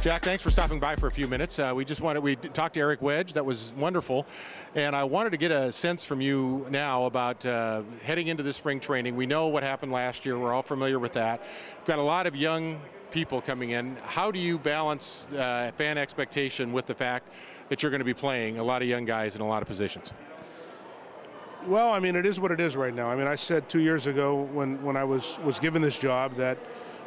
Jack, thanks for stopping by for a few minutes. We talked to Eric Wedge. That was wonderful. And I wanted to get a sense from you now about heading into this spring training. We know what happened last year. We're all familiar with that. We've got a lot of young people coming in. How do you balance fan expectation with the fact that you're going to be playing a lot of young guys in a lot of positions? Well, I mean, it is what it is right now. I mean, I said 2 years ago when I was given this job that,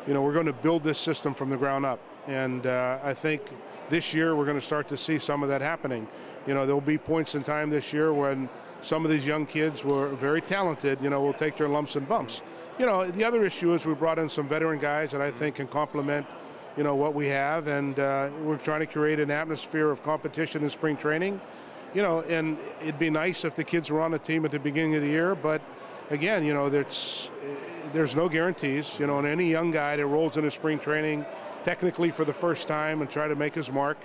you know, we're going to build this system from the ground up. And I think this year we're going to start to see some of that happening. You know, there'll be points in time this year when some of these young kids were very talented, you know, will take their lumps and bumps. You know, the other issue is we brought in some veteran guys that I think can complement, you know, what we have. And we're trying to create an atmosphere of competition in spring training. You know, and it'd be nice if the kids were on the team at the beginning of the year, but again, you know, there's no guarantees. You know, and any young guy that rolls into spring training technically for the first time and try to make his mark,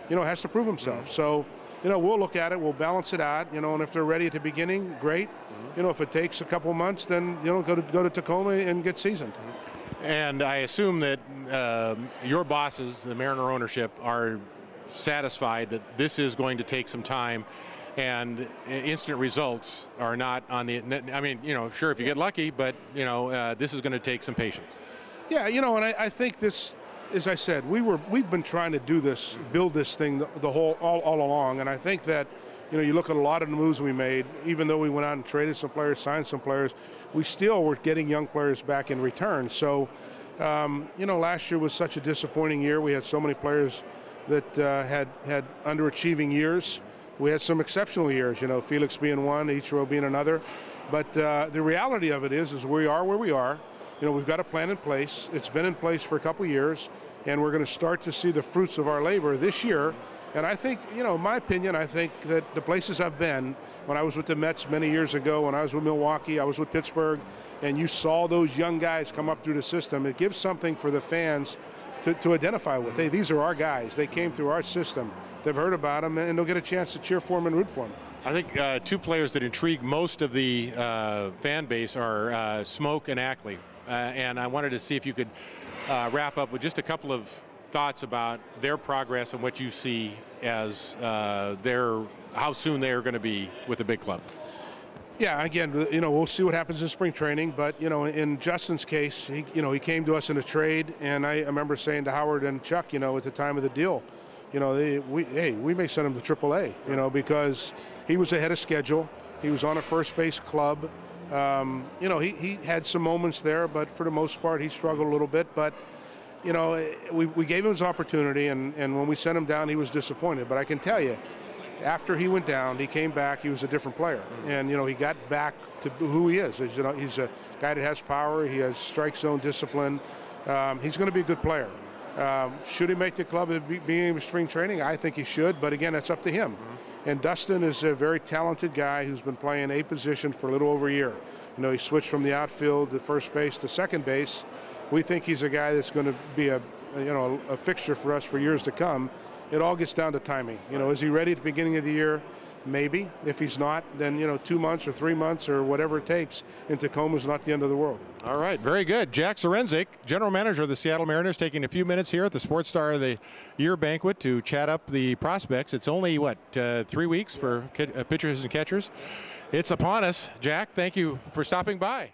you know, has to prove himself. So, you know, we'll look at it, we'll balance it out, you know, and if they're ready at the beginning, great. You know, if it takes a couple months, then, you know, go to Tacoma and get seasoned. And I assume that your bosses, the Mariner ownership, are satisfied that this is going to take some time and instant results are not on the, I mean, you know, sure, if you get lucky, but, you know, this is going to take some patience. Yeah, you know, and I think this, as I said, we've been trying to do this, build this thing all along, and I think that, you know, you look at a lot of the moves we made, even though we went out and traded some players, signed some players, we still were getting young players back in return. So, you know, last year was such a disappointing year. We had so many players that had underachieving years. We had some exceptional years, you know, Felix being one, Ichiro being another. But the reality of it is we are where we are. You know, we've got a plan in place. It's been in place for a couple of years, and we're going to start to see the fruits of our labor this year. And I think, you know, in my opinion, I think that the places I've been, when I was with the Mets many years ago, when I was with Milwaukee, I was with Pittsburgh, and you saw those young guys come up through the system, it gives something for the fans to identify with. Hey, these are our guys. They came through our system. They've heard about them, and they'll get a chance to cheer for them and root for them. I think two players that intrigue most of the fan base are Smoke and Ackley. And I wanted to see if you could wrap up with just a couple of thoughts about their progress and what you see as how soon they are going to be with the big club. Yeah, again, you know, we'll see what happens in spring training, but, you know, in Justin's case, he came to us in a trade, and I remember saying to Howard and Chuck, you know, at the time of the deal, you know, we may send him to AAA, you know, because he was ahead of schedule. He was on a first base club. You know, he had some moments there, but for the most part, he struggled a little bit. But, you know, we gave him his opportunity, and when we sent him down, he was disappointed. But I can tell you, after he went down, he came back, he was a different player. And, you know, he got back to who he is. You know, he's a guy that has power, he has strike zone discipline. He's going to be a good player. Should he make the club at the beginning of spring training? I think he should, but again, that's up to him. And Dustin is a very talented guy who's been playing a position for a little over a year. You know, he switched from the outfield to first base to second base. We think he's a guy that's going to be a fixture for us for years to come. It all gets down to timing. You know, is he ready at the beginning of the year? Maybe. If he's not, then, you know, 2 months or 3 months or whatever it takes in Tacoma is not the end of the world. All right, very good. Jack Zduriencik, general manager of the Seattle Mariners, taking a few minutes here at the Sports Star of the Year banquet to chat up the prospects. It's only, what, 3 weeks for pitchers and catchers. It's upon us. Jack, thank you for stopping by.